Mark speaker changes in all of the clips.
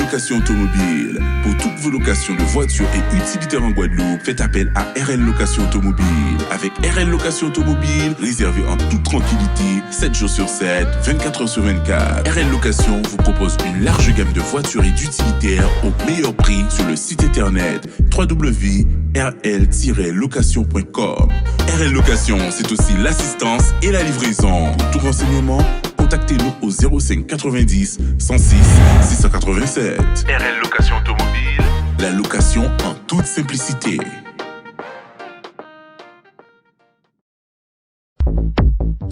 Speaker 1: Location Automobile. Pour toutes vos locations de voitures et utilitaires en Guadeloupe, faites appel à RL Location Automobile. Avec RL Location Automobile, réservez en toute tranquillité, 7 jours sur 7, 24 heures sur 24. RL Location vous propose une large gamme de voitures et d'utilitaires au meilleur prix sur le site internet www.rl-location.com. RL Location, c'est aussi l'assistance et la livraison. Pour tout renseignement, contactez-nous au 05 90 106 687. RL Location Automobile, la location en toute simplicité.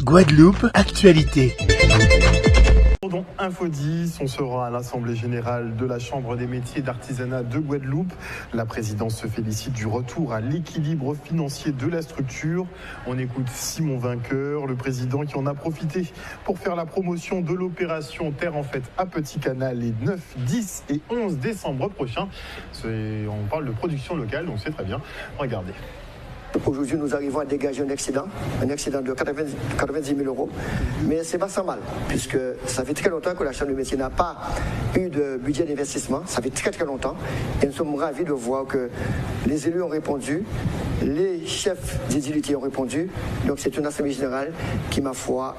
Speaker 2: Guadeloupe, actualité.
Speaker 3: Dans Info 10, on sera à l'Assemblée Générale de la Chambre des métiers et d'artisanat de Guadeloupe. La présidence se félicite du retour à l'équilibre financier de la structure. On écoute Simon Vainqueur, le président qui en a profité pour faire la promotion de l'opération Terre en Fête à Petit Canal les 9, 10 et 11 décembre prochains. On parle de production locale, donc c'est très bien. Regardez.
Speaker 4: Aujourd'hui, nous arrivons à dégager un excédent de 90 000 euros. Mais c'est pas sans mal, puisque ça fait très longtemps que la Chambre de métier n'a pas eu de budget d'investissement. Ça fait très très longtemps. Et nous sommes ravis de voir que les élus ont répondu, les chefs des unités ont répondu. Donc c'est une assemblée générale qui, ma foi,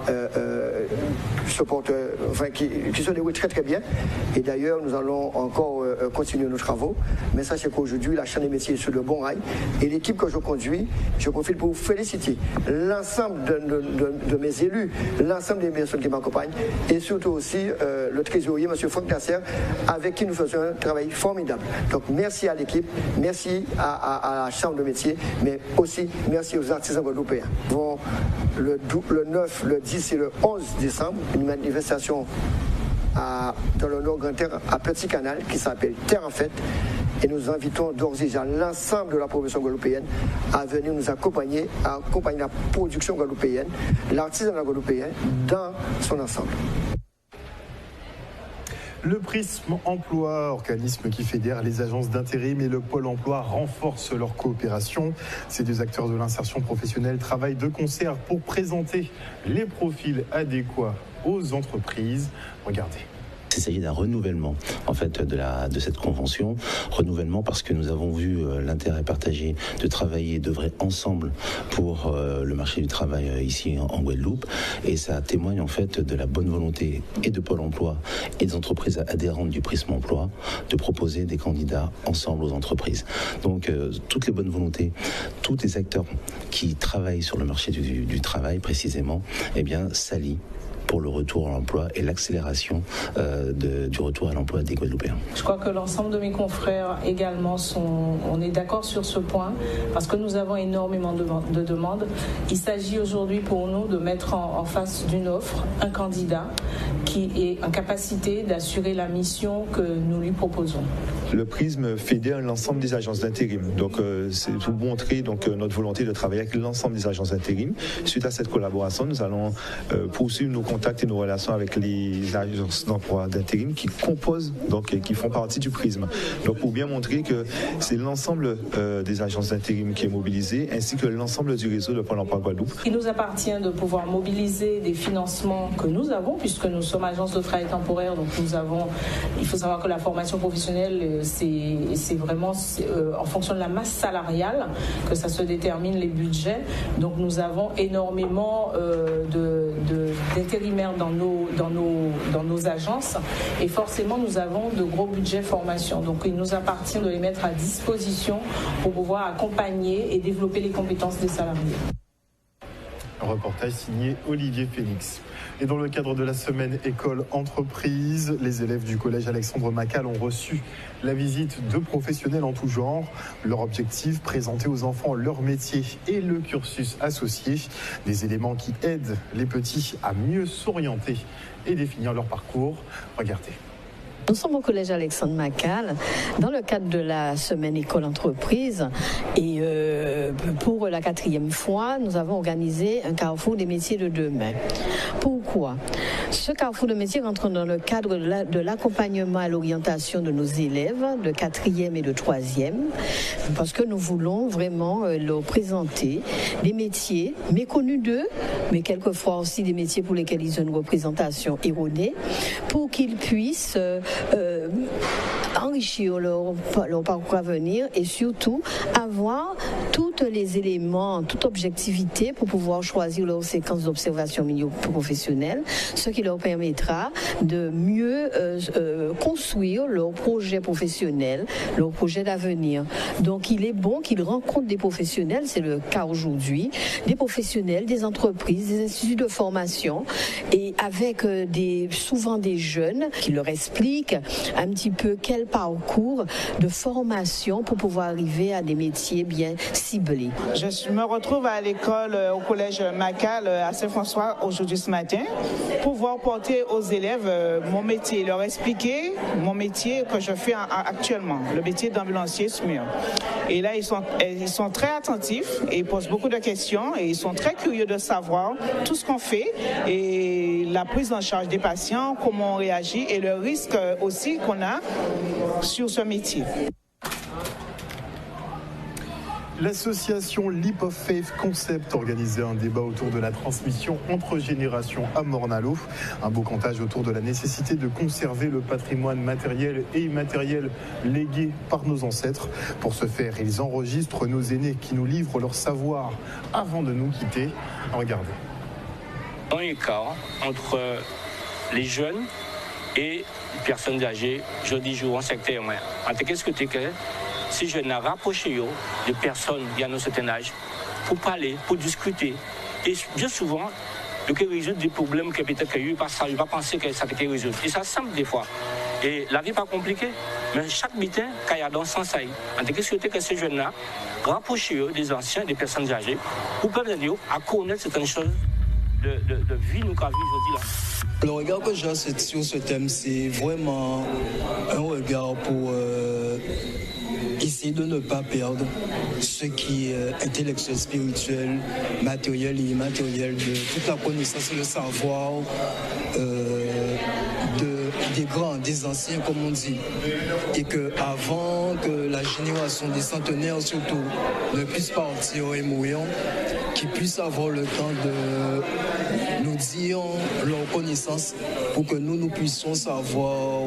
Speaker 4: qui se déroule très très bien. Et d'ailleurs, nous allons encore continuer nos travaux. Mais sachez qu'aujourd'hui, la Chambre des métiers est sur le bon rail. Et l'équipe que je conduis, je profite pour vous féliciter l'ensemble de mes élus, l'ensemble des personnes qui m'accompagnent et surtout aussi le trésorier, M. Franck Nasser, avec qui nous faisons un travail formidable. Donc merci à l'équipe, merci à la Chambre de métier, mais aussi merci aux artisans guadeloupéens. Bon, le 9, le 10 et le 11 décembre, une manifestation dans le Nord Grand Terre à Petit Canal qui s'appelle Terre en Fête. Et nous invitons d'ores et déjà l'ensemble de la population guadeloupéenne à venir nous accompagner, à accompagner la production guadeloupéenne, l'artisanat guadeloupéen dans son ensemble.
Speaker 3: Le Prisme Emploi, organisme qui fédère les agences d'intérim et le Pôle Emploi, renforce leur coopération. Ces deux acteurs de l'insertion professionnelle travaillent de concert pour présenter les profils adéquats aux entreprises. Regardez.
Speaker 5: Il s'agit d'un renouvellement en fait de cette convention, renouvellement parce que nous avons vu l'intérêt partagé de travailler et d'œuvrer ensemble pour le marché du travail ici en Guadeloupe, et ça témoigne en fait de la bonne volonté et de Pôle Emploi et des entreprises adhérentes du Prisme Emploi de proposer des candidats ensemble aux entreprises. Donc toutes les bonnes volontés, tous les acteurs qui travaillent sur le marché du travail précisément, eh bien s'allient pour le retour à l'emploi et l'accélération du retour à l'emploi des Guadeloupéens.
Speaker 6: Je crois que l'ensemble de mes confrères également on est d'accord sur ce point parce que nous avons énormément de demandes. Il s'agit aujourd'hui pour nous de mettre en face d'une offre un candidat qui est en capacité d'assurer la mission que nous lui proposons.
Speaker 7: Le Prisme fédère l'ensemble des agences d'intérim. Donc c'est pour montrer notre volonté de travailler avec l'ensemble des agences d'intérim. Suite à cette collaboration, nous allons poursuivre nos contacts et nos relations avec les agences d'emploi d'intérim qui composent, qui font partie du Prisme. Donc pour bien montrer que c'est l'ensemble des agences d'intérim qui est mobilisé, ainsi que l'ensemble du réseau de Pôle Emploi Guadeloupe.
Speaker 6: Il nous appartient de pouvoir mobiliser des financements que nous avons, puisque nous sommes agence de travail temporaire, donc il faut savoir que la formation professionnelle, c'est vraiment en fonction de la masse salariale que ça se détermine les budgets. Donc nous avons énormément d'intérimaires dans nos agences et forcément nous avons de gros budgets formation. Donc il nous appartient de les mettre à disposition pour pouvoir accompagner et développer les compétences des salariés.
Speaker 3: Un reportage signé Olivier Félix. Et dans le cadre de la semaine école-entreprise, les élèves du collège Alexandre Macal ont reçu la visite de professionnels en tout genre. Leur objectif, présenter aux enfants leur métier et le cursus associé. Des éléments qui aident les petits à mieux s'orienter et définir leur parcours. Regardez.
Speaker 8: Nous sommes au collège Alexandre Macal dans le cadre de la semaine école-entreprise et pour la 4e fois, nous avons organisé un carrefour des métiers de demain. Pourquoi ? Ce carrefour de métiers rentre dans le cadre de l'accompagnement à l'orientation de nos élèves de 4e et de 3e parce que nous voulons vraiment leur présenter des métiers méconnus d'eux, mais quelquefois aussi des métiers pour lesquels ils ont une représentation erronée pour qu'ils puissent enrichir leur parcours à venir et surtout avoir tous les éléments, toute objectivité pour pouvoir choisir leur séquence d'observation milieu professionnel, ce qui leur permettra de mieux construire leur projet professionnel, leur projet d'avenir. Donc il est bon qu'ils rencontrent des professionnels, c'est le cas aujourd'hui, des professionnels, des entreprises, des instituts de formation et avec souvent des jeunes qui leur expliquent un petit peu quel parcours de formation pour pouvoir arriver à des métiers bien ciblés.
Speaker 9: Je me retrouve à l'école, au collège Macal à Saint-François aujourd'hui ce matin pour pouvoir porter aux élèves mon métier, leur expliquer mon métier que je fais actuellement, le métier d'ambulancier SMUR. Et là, ils sont très attentifs et ils posent beaucoup de questions et ils sont très curieux de savoir tout ce qu'on fait et la prise en charge des patients, comment on réagit et le risque aussi qu'on a sur ce métier.
Speaker 3: L'association Leap of Faith Concept organisait un débat autour de la transmission entre générations à Morne-à-l'Eau. Un beau cantage autour de la nécessité de conserver le patrimoine matériel et immatériel légué par nos ancêtres. Pour ce faire, ils enregistrent nos aînés qui nous livrent leur savoir avant de nous quitter. Regardez.
Speaker 10: Un écart entre les jeunes et les personnes âgées, je dis jour en secteur. En tout cas, ce que tu es, si je n'ai rapproché de personnes qui ont un certain âge pour parler, pour discuter. Et bien souvent, le qui résout des problèmes que peut-être qu'il y a eu, parce que je ne vais pas penser que ça a été résolu. Et ça semble des fois. Et la vie n'est pas compliquée. Mais chaque matin, quand il y a dans le sens, en tout cas, ce que ces jeunes-là rapprocher des anciens, des personnes âgées, pour permettre à connaître certaines choses de vie nous qu'à vivre aujourd'hui là.
Speaker 11: Le regard que j'ai sur ce thème, c'est vraiment un regard pour essayer de ne pas perdre ce qui est intellectuel, spirituel, matériel et immatériel, de toute la connaissance et le savoir des grands, des anciens, comme on dit. Et qu'avant que la génération des centenaires, surtout, ne puisse partir et mourir, qu'ils puissent avoir le temps de nous dire leur connaissance pour que nous puissions savoir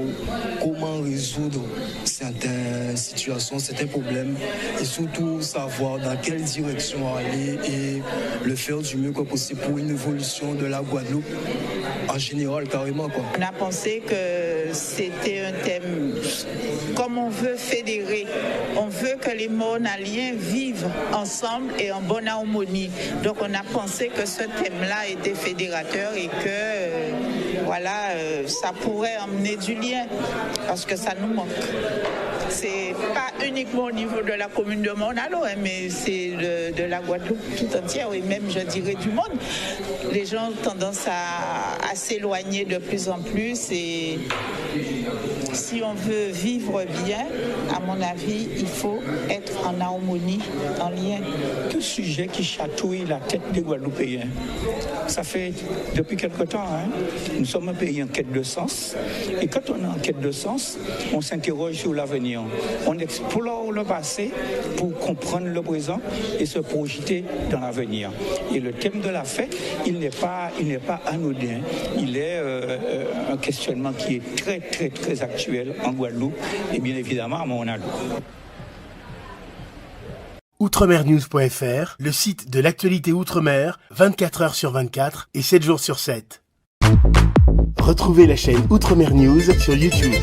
Speaker 11: comment résoudre certaines situations, certains problèmes et surtout savoir dans quelle direction aller et le faire du mieux que possible pour une évolution de la Guadeloupe en général, carrément, quoi.
Speaker 9: On a pensé que c'était un thème, comme on veut fédérer, on veut que les Mornaliens vivent ensemble et en bonne harmonie. Donc on a pensé que ce thème-là était fédérateur et que ça pourrait emmener du lien parce que ça nous manque. C'est pas uniquement au niveau de la commune de Morne-à-l'Eau, mais c'est de la Guadeloupe tout entière et même, je dirais, du monde. Les gens ont tendance à s'éloigner de plus en plus et si on veut vivre bien, à mon avis, il faut être en harmonie, en lien.
Speaker 12: Tout sujet qui chatouille la tête des Guadeloupéens. Ça fait depuis quelque temps, nous sommes un pays en quête de sens. Et quand on est en quête de sens, on s'interroge sur l'avenir. On explore le passé pour comprendre le présent et se projeter dans l'avenir. Et le thème de la fête, il n'est pas anodin. Il est un questionnement qui est très, très, très actuel en Guadeloupe et bien évidemment à Morne-à-l'Eau.
Speaker 2: Outremernews.fr, le site de l'actualité Outre-mer, 24 heures sur 24 et 7 jours sur 7. Retrouvez la chaîne Outremer News sur YouTube.